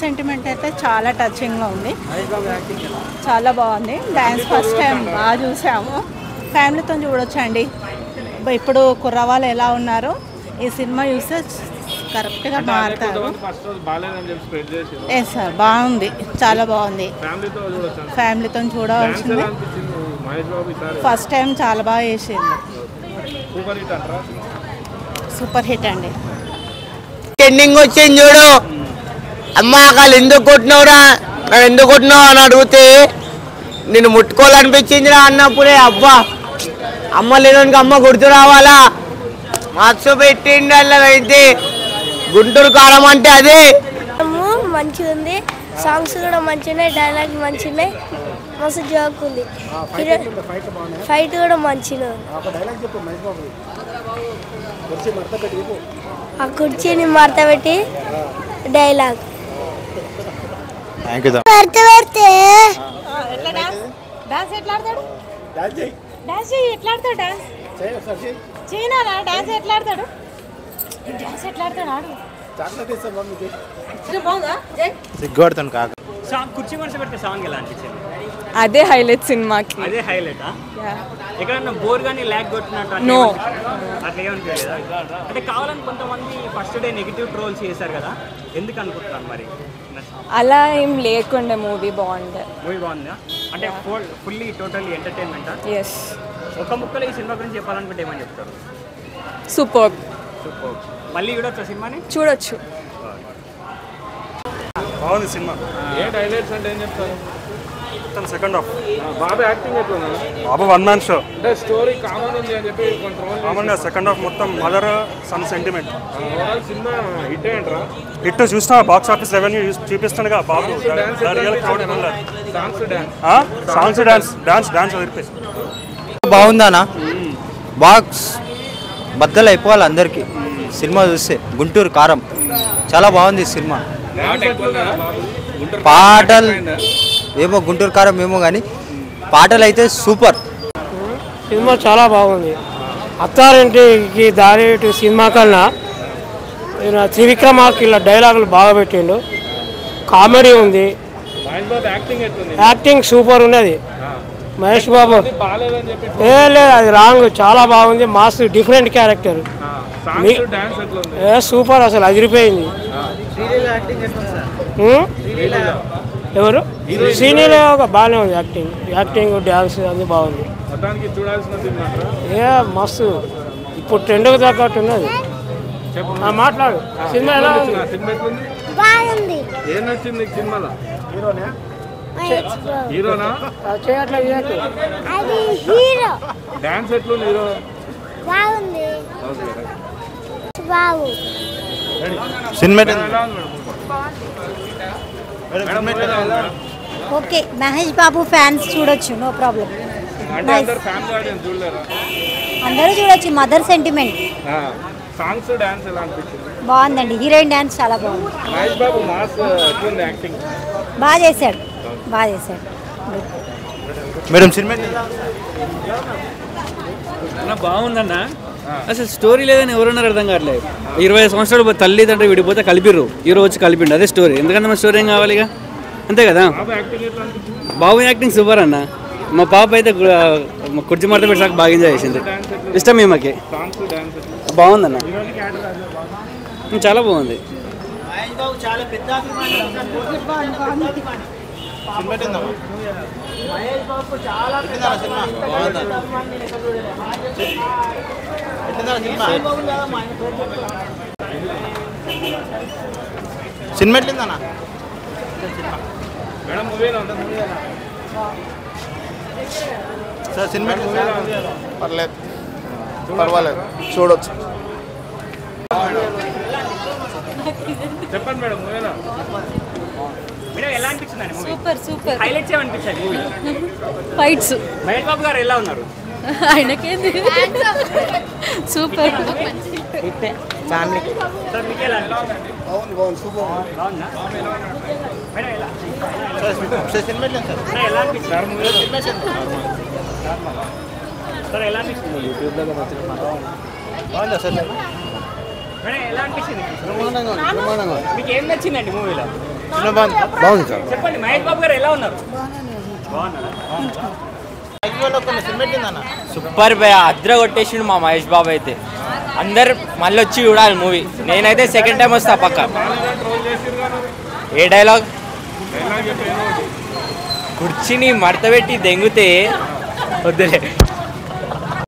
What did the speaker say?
Sentiment అయితే చాలా టచింగ్గా ఉంది, చాలా బాగుంది. డ్యాన్స్ ఫస్ట్ టైం బాగా చూసాము, ఫ్యామిలీతో చూడొచ్చండి. ఇప్పుడు కుర్రవాళ్ళు ఎలా ఉన్నారో ఈ సినిమా చూస్తే కరెక్ట్గా మారుతారు. ఎస్ సార్, బాగుంది, చాలా బాగుంది, ఫ్యామిలీతో చూడవలసింది. ఫస్ట్ టైం చాలా బాగా చేసింది, సూపర్ హిట్ అండి. ఎండింగ్ వచ్చింది చూడు, అమ్మ వాళ్ళు ఎందుకు కొట్టినవురా, నన్ను ఎందుకు కొట్టినావు అని అడిగితే నేను ముట్టుకోవాలనిపించిందిరా అన్నప్పుడే అబ్బా అమ్మ లేదానికి అమ్మ గుర్తు రావాలా, మస్తు పెట్టిండి. అయితే గుంటూరు కారం అంటే అదే. మంచిగా ఉంది, సాంగ్స్ కూడా మంచిగా, డైలాగ్ మంచిగా, మస్తు జోక్ ఉంది, ఫైట్ కూడా మంచిగా ఉంది. ఆ కుర్చీని మడత పెట్టి డైలాగ్ కుర్చీ మనిషి పెడితే సాంగ్ ఎలా అనిపించింది? అదే హైలైట్ సినిమాకి. అదే హైలైటా? ఎక్కడన్నా బోర్ గానీ ల్యాగ్ కొట్టినట్టు అట్లా ఏమనిపించలేదా? అంటే కావాలని కొంతమంది ఫస్ట్ డే నెగిటివ్ ట్రోల్స్ చేశారు కదా, ఎందుకు అనుకుంటున్నాను మరి? అలా ఏం లేకుండా మూవీ బాగుంది. మూవీ బాగుందా? అంటే ఫుల్లీ టోటల్లీ ఎంటర్టైన్మెంటా? ఎస్. ఒక ముక్కలో ఈ సినిమా గురించి చెప్పాలనుకుంటే ఏమని చెప్తారు? సూపర్. సూపర్. మళ్ళీ చూడొచ్చు సినిమాని? చూడొచ్చు. బాగుంది సినిమా. ఏంటి హైలైట్స్ అంటే ఏం చెప్తారు? సెకండ్ హాఫ్ బాబు యాక్టింగ్ ఎట్లా? బాబు వన్ మ్యాన్ షో, అంటే స్టోరీ కామన్ ఉంది అని చెప్పి కంట్రోల్ కామన్గా సెకండ్ హాఫ్ మొత్తం mother son sentiment. Overall cinema hit ఏంట్రా? హిట్ చూసినా బాక్స్ ఆఫీస్ రెవెన్యూ చూపిస్తాడుగా బాబు. సాంగ్స్ డాన్స్ వదిలిపేసి బాగుందానా? బాక్స్ బద్దలు అయిపోవాలి అందరికీ సినిమా చూస్తే. గుంటూరు కారం చాలా బాగుంది సినిమా. పాటలు ఏమో గుంటూరు కారం ఏమో కానీ పాటలు అయితే సూపర్. సినిమా చాలా బాగుంది. అత్తారింటికి దారి సినిమా కన్నా త్రివిక్రమాకి ఇలా డైలాగులు బాగా పెట్టిండు, కామెడీ ఉంది, యాక్టింగ్ సూపర్ ఉన్నది. మహేష్ బాబు లేదు, అది రాంగ్, చాలా బాగుంది, మాస్ డిఫరెంట్ క్యారెక్టర్, సూపర్, అసలు అదిరిపోయింది. ఎవరు సీనియర్ బాగానే ఉంది, యాక్టింగ్ డ్యాన్స్ అన్నీ బాగుంది. మస్తు ఇప్పుడు ట్రెండ్కి తగ్గట్టు ఉన్నది. మాట్లాడు, సినిమా ఎలా ఉంది? బాగుంది. ఏం నచ్చింది సినిమాలో? హీరోనా? అది హీరో. డాన్స్ ఎట్లుంది? హీరో బాగుంది. బాగు cinema okay. Mahesh Babu fans చూడొచ్చు, నో ప్రాబ్లం. అందరూ చూడొచ్చు. మదర్ సెంటిమెంట్ సాంగ్స్ డాన్స్ ఎలా అనిపించింది? బాగుందండి, హీరోయిన్ డాన్స్ చాలా బాగుంది. మహేష్ బాబు మాస్ ఎట్లుంది యాక్టింగ్? బాగా చేశాడు, బాగా చేశాడు. మేడం సినిమా బాగుందన్న. అసలు స్టోరీ లేదని ఎవరున్నారు అర్థం కావట్లేదు. 20 సంవత్సరాలు తల్లిదండ్రులు విడిపోతే కలిపిర్రు, ఈరోజు వచ్చి కలిపిండు, అదే స్టోరీ. ఎందుకంటే మన స్టోరీ ఏం కావాలి ఇక, అంతే కదా. బాబు యాక్టింగ్ సూపర్ అన్న. మా పాప అయితే కుర్చీ మడత పెట్టి బాగా ఎంజాయ్ చేసింది, ఇష్టం మేమకి. బాగుందన్న, చాలా బాగుంది. సినిమా ఎట్లిందన్నా? సార్ సినిమా పర్లేదు, పర్వాలేదు, చూడొచ్చు. చెప్పండి మేడం, ఎలా అనిపించిందండి మూవీ? Super super. హైలైట్స్ ఏమనిపించాయి మూవీలో? ఫైట్స్. మహేష్ బాబు గారు ఎలా ఉన్నారు? ఆయనకేంది సూపర్. ఫ్యామిలీ సార్ మీకు ఎలా అనిపించింది? బాగుంది, సూపర్. బాగుందా మేడం? ఎలా సినిమా సార్ ఎలా అనిపించింది? సార్ ఎలా అనిపించింది? బాగుందా సార్? మేడం ఎలా అనిపించింది? మీకు ఏం నచ్చిందండి మూవీలో? బాగుంది సార్. చెప్పండి మహేష్ బాబు గారు ఎలా ఉన్నారు? సూపర్ భయ అద్ర కొట్టేసిండు మా మహేష్ బాబు అయితే. అందరు మళ్ళీ వచ్చి చూడాలి మూవీ. నేనైతే సెకండ్ టైం వస్తా పక్క. ఏ డైలాగ్? కుర్చీని మడత పెట్టి దెంగితే వద్దులే.